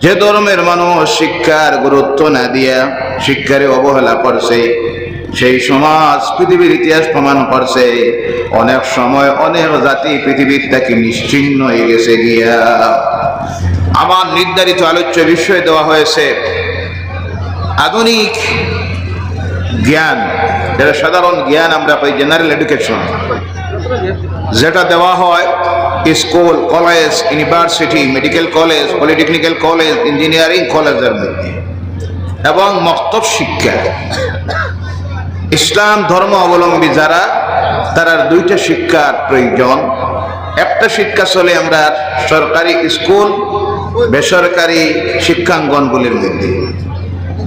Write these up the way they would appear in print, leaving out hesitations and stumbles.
যে ধর্মের মানুষ শিক্ষার গুরুত্ব না দিয়া শিক্ষারে অবহেলা করছে, সেই সমাজ পৃথিবীর ইতিহাস প্রমাণ করছে অনেক সময় অনেক জাতি পৃথিবীর থেকে নিশ্চিহ্ন হয়ে গেছে গিয়া। আমার নির্ধারিত আলোচ্য বিষয় দেওয়া হয়েছে আধুনিক জ্ঞান, যেটা সাধারণ জ্ঞান আমরা পাই, জেনারেল এডুকেশন, যেটা দেওয়া হয় school, college, university, medical college, polytechnical college, engineering কলেজের মধ্যে, এবং মক্তব শিক্ষা। ইসলাম ধর্ম অবলম্বী যারা, তারা দুইটা শিক্ষার প্রয়োজন। একটা শিক্ষা চলে আমরা সরকারি স্কুল, বেসরকারি শিক্ষাঙ্গনগুলির মধ্যে।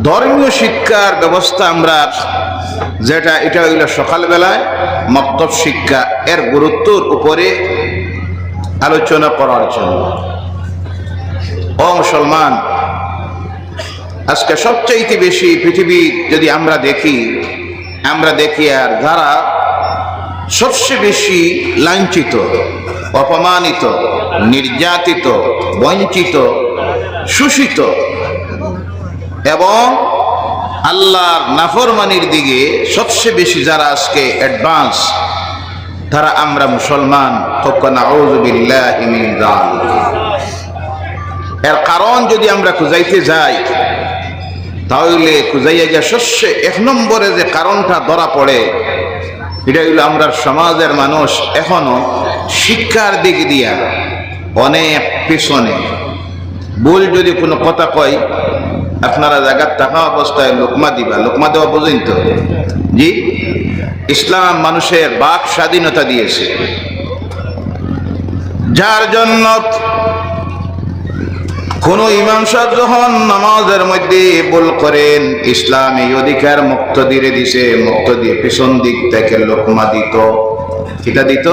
ধর্মীয় শিক্ষার ব্যবস্থা আমরা যেটা, এটা হইল সকালবেলায় মক্তব শিক্ষা, এর গুরুত্বের উপরে আলোচনা করার জন্য। ও মুসলমান, আজকে সবচেয়ে বেশি পৃথিবী যদি আমরা দেখি আর যারা সবচেয়ে বেশি লাঞ্ছিত, অপমানিত, নির্যাতিত, বঞ্চিত, শোষিত এবং আল্লাহর নাফরমানির দিকে সবচেয়ে বেশি যারা আজকে অ্যাডভান্স, তারা আমরা মুসলমান। নাউযু বিল্লাহি মিন যালিক। এর কারণ যদি আমরা খুঁজাইতে যাই, তাহলে খুঁজাইয়া গিয়া সবচেয়ে এক নম্বরে যে কারণটা ধরা পড়ে, এটা হইল আমরা সমাজের মানুষ এখনো শিক্ষার দিক দিয়া অনেক পিছনে। ভুল যদি কোনো কথা কয়, আপনারা জায়গার থাকা অবস্থায় লোকমা দিবা, লোকমা দেওয়া বোঝেন তো? জি, ইসলাম মানুষের বাক স্বাধীনতা দিয়েছে, যার জন্য কোন ইমাম সাহেব যখন নামাজের মধ্যে ভুল করেন, ইসলাম এই অধিকার মুক্ত দিয়ে দিছে, মুক্ত দিয়ে পিছন দিক থেকে লোকমা দিত। কিটা দিত?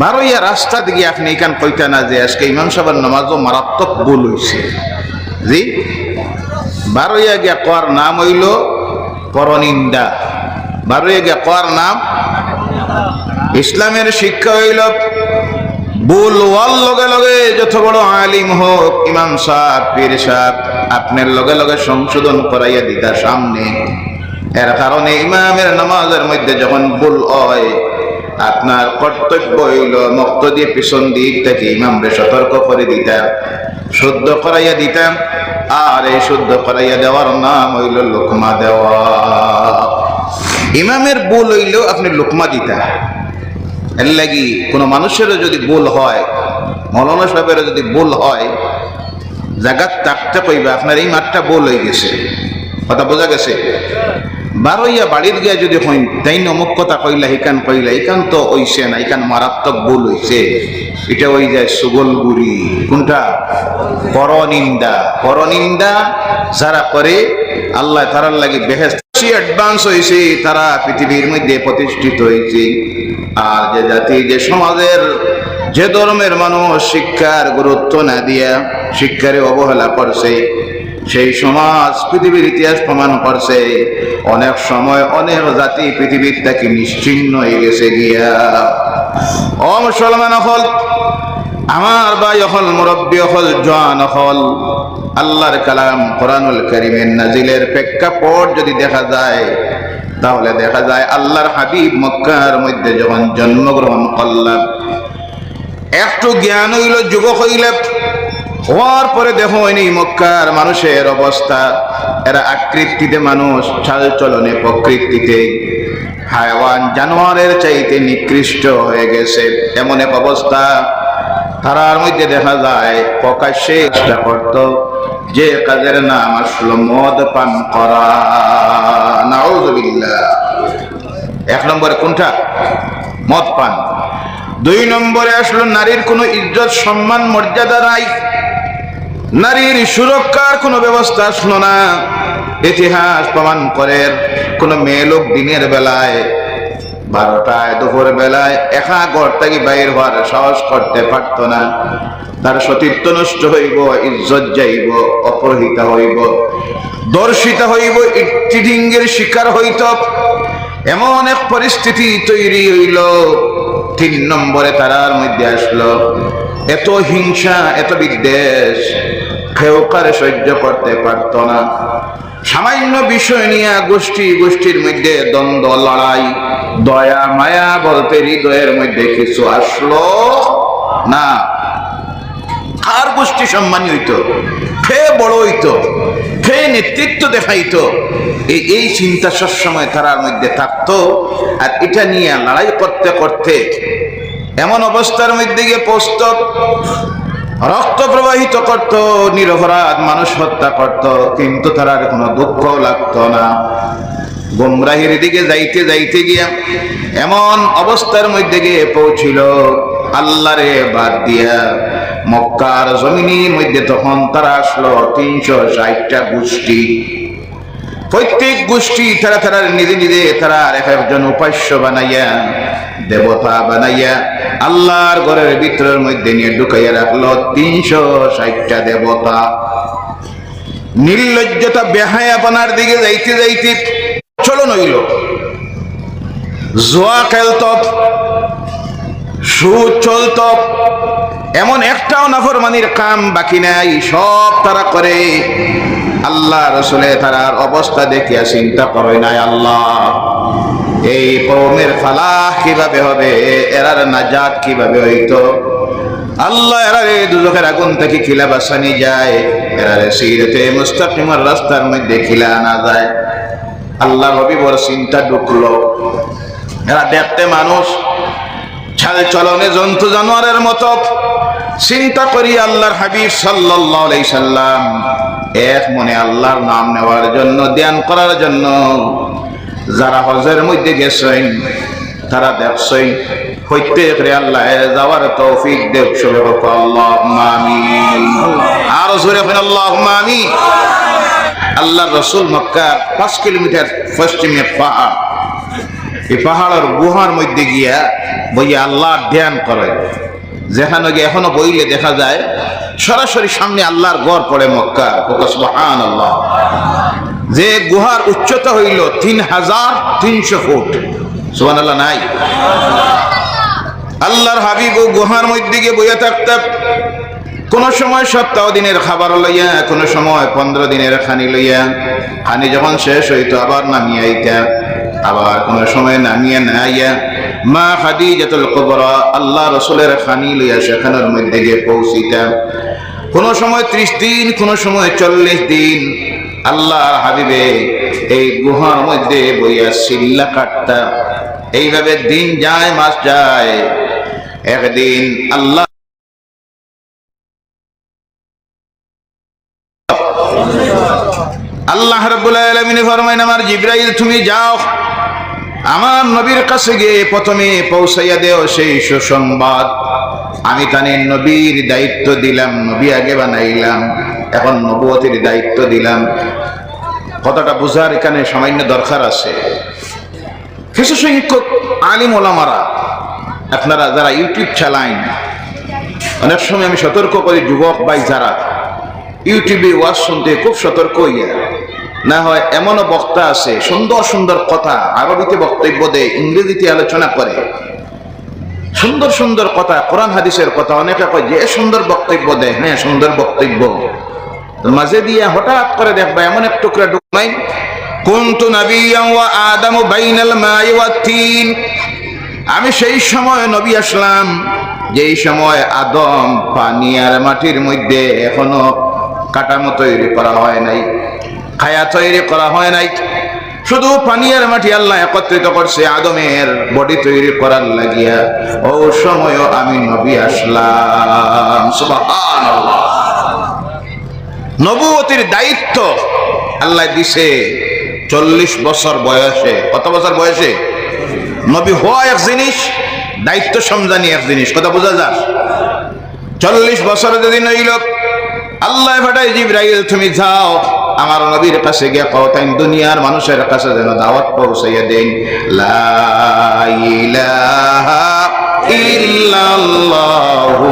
বারোইয়া রাস্তা দিকে আপনি এখান কইতা না যে আজকে ইমাম সাহেবের নামাজও মারাত্মক ভুল হয়েছে। জি, বারোইয়া গিয়া কর নাম হইল পরনিন্দা। বারোইয়া গিয়া কর নাম ইসলামের শিক্ষা হইল ভুল হওয়ার লগে লগে যত বড় আলিম হোক, ইমাম সাহেব, পীর সাহেব, আপনার লগে লগে সংশোধন করাইয়া দিতা সামনে। এর কারণে ইমামের নামাজের মধ্যে যখন ভুল হয়, আপনার কর্তব্য হইল মুক্ত দিয়ে পিছন দিক থেকে ইমামরে সতর্ক করে দিতাম, শুদ্ধ করাইয়া দিতাম। আর এই শুদ্ধ করাইয়া দেওয়ার নাম হইল লোকমা দেওয়া। ইমামের ভুল হইল আপনি লোকমা দিতা। এর লাগি কোনো মানুষেরও যদি ভুল হয়, মৌলানা সাহেবেরও যদি ভুল হয়, জায়গা থাকতে কইবা আপনার এই মাঠটা ভুল হয়ে গেছে, কথা বোঝা গেছে? বারোইয়া বাড়ির গিয়া যদি হইন তাই অমুক কথা কইলা, হিকান কইলা, ইকান তো হইছে না, ইকান মারাত্মক ভুল হইছে, এটা হয়ে যায় সুগলগুড়ি। কোনটা? পরনিন্দা। পরনিন্দা যারা করে, আল্লাহ তারার লাগি বেহেশত অ্যাডভান্স হয়েছে, তারা পৃথিবীর মধ্যে প্রতিষ্ঠিত হয়েছে। আর যে জাতি, যে সমাজের, যে ধর্মের মানুষ শিক্ষার গুরুত্ব না দিয়া শিক্ষারে অবহেলা করছে, সেই সমাজ পৃথিবীর ইতিহাস প্রমাণ করছে অনেক সময় অনেক জাতি পৃথিবীর থেকে নিশ্চিহ্ন হয়ে গেছে গিয়া। ও মুসলমান হল, আমার ভাই হল, মুরব্বী হল, জওয়ান হল, আল্লাহর কালাম কোরআনুল কারীমের নাজিলের প্রেক্ষাপট যদি দেখা যায়, তাহলে দেখা যায় আল্লাহর হাবিব মক্কার মধ্যে যখন জন্মগ্রহণ করলেন, একটু জ্ঞান হইল, যুবক হইলে, হওয়ার পরে দেখো এই মক্কার মানুষের অবস্থা। এরা আকৃতিতে মানুষ, চাল চলনে প্রকৃতিতে হায়াওয়ান, জানোয়ারের চাইতে নিকৃষ্ট হয়ে গেছে। এমন এক অবস্থা, তারার মধ্যে দেখা যায় প্রকাশ্যে চেষ্টা করত যে কাজের নাম আসলো মদ পান করা। নাউযু বিল্লাহ। এক নম্বরে কোনটা? মদ পান। দুই নম্বরে আসলো নারীর কোনো ইজ্জত, সম্মান, মর্যাদা নাই, নারীর সুরক্ষার কোনো ব্যবস্থা আসলো না। ইতিহাস প্রমাণ করে কোনো মেয়ে লোক দিনের বেলায় 12টায় দুপুর বেলায় একা ঘর থেকে বাইর হওয়ার সাহস করতে পারত না। তার সতীত্ব নষ্ট হইব, ইজ্জত যাইব, অপহৃতা হইব, দর্শিতা হইব, চিটিংয়ের শিকার হইত। এমন এক পরিস্থিতি তৈরি হইল। 3 নম্বরে তারার মধ্যে আসলো এত হিংসা, এত বিদ্বেষ, কেউ কারে সহ্য করতে পারত না। সামান্য বিষয় নিয়ে গোষ্ঠীর মধ্যে দ্বন্দ্ব, লড়াই, দয়া মায়া বলতে হৃদয়ের মধ্যে কিছু আসলো না। আর গোষ্ঠী সম্মানী হইতো, কে বড় হইতো, কে নেতৃত্ব দেখাইতো, এই চিন্তা সবসময় তারার মধ্যে থাকতো। আর এটা নিয়ে লড়াই করতে করতে এমন অবস্থার মধ্যে গিয়ে পৌঁছত, রক্ত প্রবাহিত করত, নিরপরাধ মানুষ হত্যা করত, কিন্তু তার কোনো দুঃখ লাগতো না। গুমরাহির দিকে যাইতে যাইতে গিয়া এমন অবস্থার মধ্যে গিয়ে পৌঁছিল, আল্লাহরে বাদ দিয়া মক্কার জমিনের মধ্যে তখন তারা আসলো 360টা গোষ্ঠী। প্রত্যেক গোষ্ঠী তারা নিজে নিজে তারা এক একজন উপাস্য বানাইয়া, দেবতা বানাইয়া আল্লাহর ঘরের ভিতরের মধ্যে নিয়ে ঢুকাইয়া রাখলো 360টা দেবতা। নির্লজ্জতা বেহায়াপনার দিকে যাইতে যাইতে চলন হইল। জুয়া খেলত, সুদ চলত, এমন একটাও নাফরমানির কাম বাকি নাই, সব তারা করে। আল্লাহ রসুলে তারার অবস্থা দেখিয়া চিন্তা করে নাই, আল্লাহ এই কওমের ফালাহ কিভাবে হবে, এরার নাজাত কিভাবে হইতো। আল্লাহ এরারে দুজখের আগুন থেকে খিলা বাঁচানি যায়, এরারে সিরাতে মুস্তাকিমের রাস্তার মধ্যে খিলা আনা যায়। আল্লাহ নবী বড় চিন্তা ঢুকলো। এরা দেখতে মানুষ, চাল চলনে জন্তু জানোয়ারের মতো। চিন্তা করি আল্লাহর হাবিব সাল্লাল্লাহু আলাইহি সাল্লাম এক মনে আল্লাহর নাম নেওয়ার জন্য, ধ্যান করার জন্য যারা হজের মধ্যে গেছেন তারা দেখছেন প্রত্যেক রে আল্লাহ যাওয়ার তৌফিক দেখ। সবে বলো আল্লাহুম্মা আমিন, আর জোরে বলেন আল্লাহুম্মা আমিন। আল্লাহর রাসূল মক্কার 5 কিলোমিটার পশ্চিমে পাহাড়, এই পাহাড়ের গুহার মধ্যে গিয়া বইয়া আল্লাহর ধ্যান করে। যেখানে গিয়ে এখনো বইলে দেখা যায় সরাসরি সামনে আল্লাহর ঘর পড়ে মক্কা। সুবহানাল্লাহ। যে গুহার উচ্চতা হইল 3300 ফুট। সুবহানাল্লাহ নাই? আল্লাহর হাবিব গুহার মধ্যে গিয়ে বইয়া থাকতেন। কোন সময় সপ্তাহ দিনের খাবার লইয়া, কোন সময় 15 দিনের খানি লইয়া, খানি যখন শেষ হইতো আবার নামিয়ে আইতা, আবার কোন সময় নামিয়ে না আইয়া মা খাদিজাতুল কুবরা আল্লাহ রাসূলের খানি লইয়া সেখানের মধ্যে গিয়ে পৌঁছিতাম। কোন সময় 30 দিন, কোন সময় 40 দিন আল্লাহর হাবিবে এই গুহার মধ্যে বইয়া সিল্লা কাটতা। এইভাবে দিন যায়, মাস যায়। একদিন আল্লাহ রাব্বুল আলামিন ফরমায়, আমার জিবরাইল তুমি যাও আমার নবীর কাছে গিয়ে প্রথমে পৌঁছাইয়া দেও সেই সুসংবাদ। আমি তানে নবীর দায়িত্ব দিলাম, নবী আগে বানাইলাম, এখন নবুয়তের দায়িত্ব দিলাম। কথাটা বুঝার এখানে সামান্য দরকার আছে। কিছু সংখ্যক আলিম ওলামারা, আপনারা যারা ইউটিউব চালান, অনেক সময় আমি সতর্ক করি যুবক ভাই যারা ইউটিউবে ওয়াজ শুনতে খুব সতর্ক হইয়া, না হয় এমনও বক্তা আছে সুন্দর সুন্দর কথা আরবিতে বক্তব্য দেয়, ইংরেজিতে আলোচনা করে, সুন্দর সুন্দর কথা, কোরআন হাদিসের কথা। অনেকে কয় যে সুন্দর বক্তব্য দেয়, হ্যাঁ সুন্দর বক্তব্য, মাঝে দিয়ে হঠাৎ করে দেখবা এমন এক টুকরা ঢুকমাই, কুনতু নাবিয়্যান ওয়া আদামু বাইনাল মাই ওয়াত তিন। আমি সেই সময় নবী আসলাম যেই সময় আদম পানি আর মাটির মধ্যে এখনো কাঠামো তৈরি করা হয় নাই, খায়া তৈরি করা হয় নাই, শুধু পানি আর মাটি আল্লাহ একত্রিত করছে আদমের বডি তৈরি করার লাগিয়া। ও সময়ও আমি নবী আসলাম। সুবহানাল্লাহ। নবুয়তের দায়িত্ব আল্লাহ দিছে 40 বছর বয়সে। কত বছর বয়সে? নবী হওয়া এক জিনিস, দায়িত্ব সমজানি এক জিনিস। কথা বোঝা যায়? 40 বছর যেদিন হইল, আল্লাহ পাঠায় জিবরাইল তুমি যাও আমার নবীর কাছে গিয়ে কওতাইন দুনিয়ার মানুষের কাছে যেন দাওয়াত পৌঁছাইয়া দেন, লা ইলাহা ইল্লাল্লাহু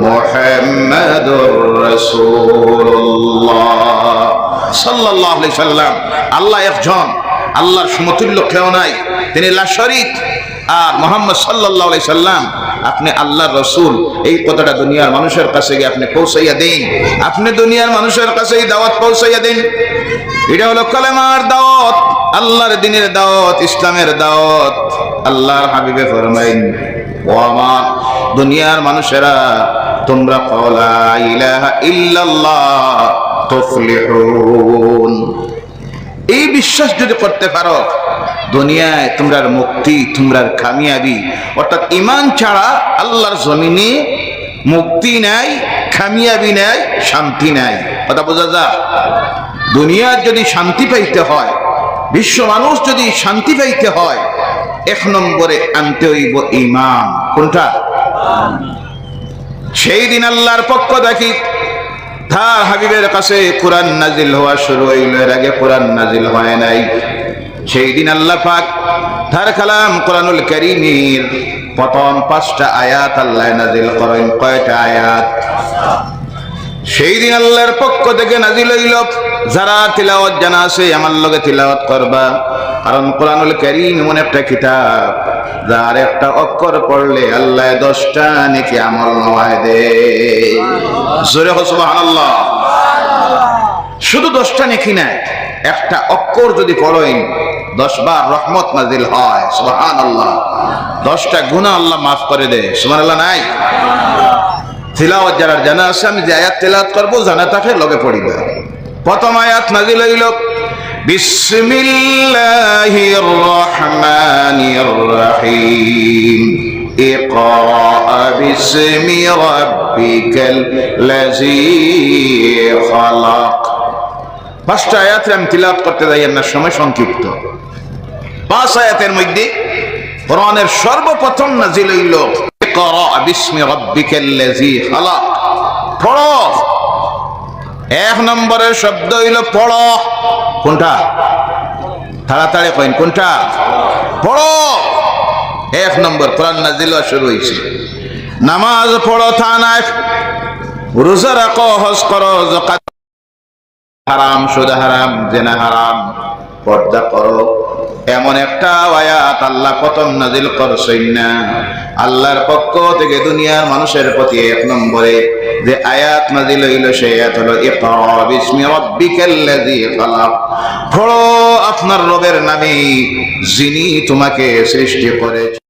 মুহাম্মাদুর রাসূলুল্লাহ সাল্লাল্লাহু আলাইহি সাল্লাম। আল্লাহ একজন, আল্লাহর সমতুল্য কেউ নাই, তিনি লা শরীক। আর মুহাম্মদ সাল্লাল্লাহু আলাইহি সাল্লাম আপনি আল্লাহর রাসূল, এই কথাটা দুনিয়ার মানুষের কাছে গিয়ে আপনি পৌঁছাইয়া দেন। আপনি দুনিয়ার মানুষের কাছে এই দাওয়াত পৌঁছাইয়া দেন। এটা হলো কালেমার দাওয়াত, আল্লাহর দ্বীনের দাওয়াত, ইসলামের দাওয়াত। আল্লাহর হাবিবে ফরমাইন, ও আমার দুনিয়ার মানুষেরা, তোমরা লা ইলাহা ইল্লাল্লাহ তুফলিহুন, এই বিশ্বাস যদি করতে পারো, দুনিয়ায় তোমরার মুক্তি, তোমরার কামিয়াবি। অর্থাৎ ঈমান ছাড়া আল্লাহর জমিনে মুক্তি নাই, কামিয়াবি নাই, শান্তি নাই। কথা বোঝা যায়? দুনিয়ার যদি শান্তি পাইতে হয়, বিশ্ব মানুষ যদি শান্তি পাইতে হয়, এক নম্বরে আনতে হইব ঈমান। কোনটা? সেই দিন আল্লাহর পক্ষ দেখি তার হাবিবের কাছে কোরআন নাজিল হওয়া শুরু হইল, এর আগে কোরআন নাজিল হয় নাই। সেই দিন আল্লাহ পাক তার কালাম কোরআনুল কারীমের প্রথম 5টা আয়াত আল্লাহ নাজিল করেন। কয়টা আয়াত? সেই দিন আল্লাহর পক্ষ থেকে নাজিল হইল, যারা তিলাওয়াত জানা আছে আমার লগে তিলাওয়াত করবা, কারণ কোরআনুল কারীম এমন একটা কিতাব যার একটা অক্ষর পড়লে আল্লাহ 10টা নেকি আমল নামায় দেয়। জোরে হো সুবহানাল্লাহ। শুধু 10টা নেকি না, একটা অক্ষর যদি পড়েন 10 বার রহমত নাজিল হয়। সুবহানাল্লাহ। 10টা গুনাহ আল্লাহ মাফ করে দেয়। সুবহানাল্লাহ। নাই তিলাওয়াত যারা জানা আছে, আমি যে আয়াত তিলাওয়াত করব জানা থাকে লগে পড়িবা। প্রথম আয়াত নাজিল হইল, বিসমিল্লাহির রহমানির রহিম, ইকরা বিসমি রাব্বিকাল লাযী খালাক। 5টা আয়াতে আমি তিলাওয়াত করতে যাই না, সময় সংক্ষিপ্ত। 5 আয়াতের মধ্যে কোরআনের সর্বপ্রথম নাজিল হইল, ইকরা বিসমি রাব্বিকাল লাযী খালাক। পড়ো। 1 নম্বরের শব্দ হইল পড়ো। কোনটা? তাড়াতাড়ি কইন, কোনটা? পড়ো। 1 নম্বর কোরআন নাজিল হওয়া শুরু হয়েছে। নামাজ পড়ো তা নাই, রোজা রাখো, হজ করো, যাকাত হারাম, সুদ হারাম, জিনা হারাম, পর্দা করো। এমন একটা আয়াত আল্লাহ প্রথম নাজিল করছেন না। আল্লাহর পক্ষ থেকে দুনিয়ার মানুষের প্রতি 1 নম্বরে যে আয়াত নাজিল হইল, সেই আয়াত হলো ইকরা বিসমি রাব্বিকাল লাযী খালাক। পড়ো আপনার রবের নামে, যিনি তোমাকে সৃষ্টি করেছেন।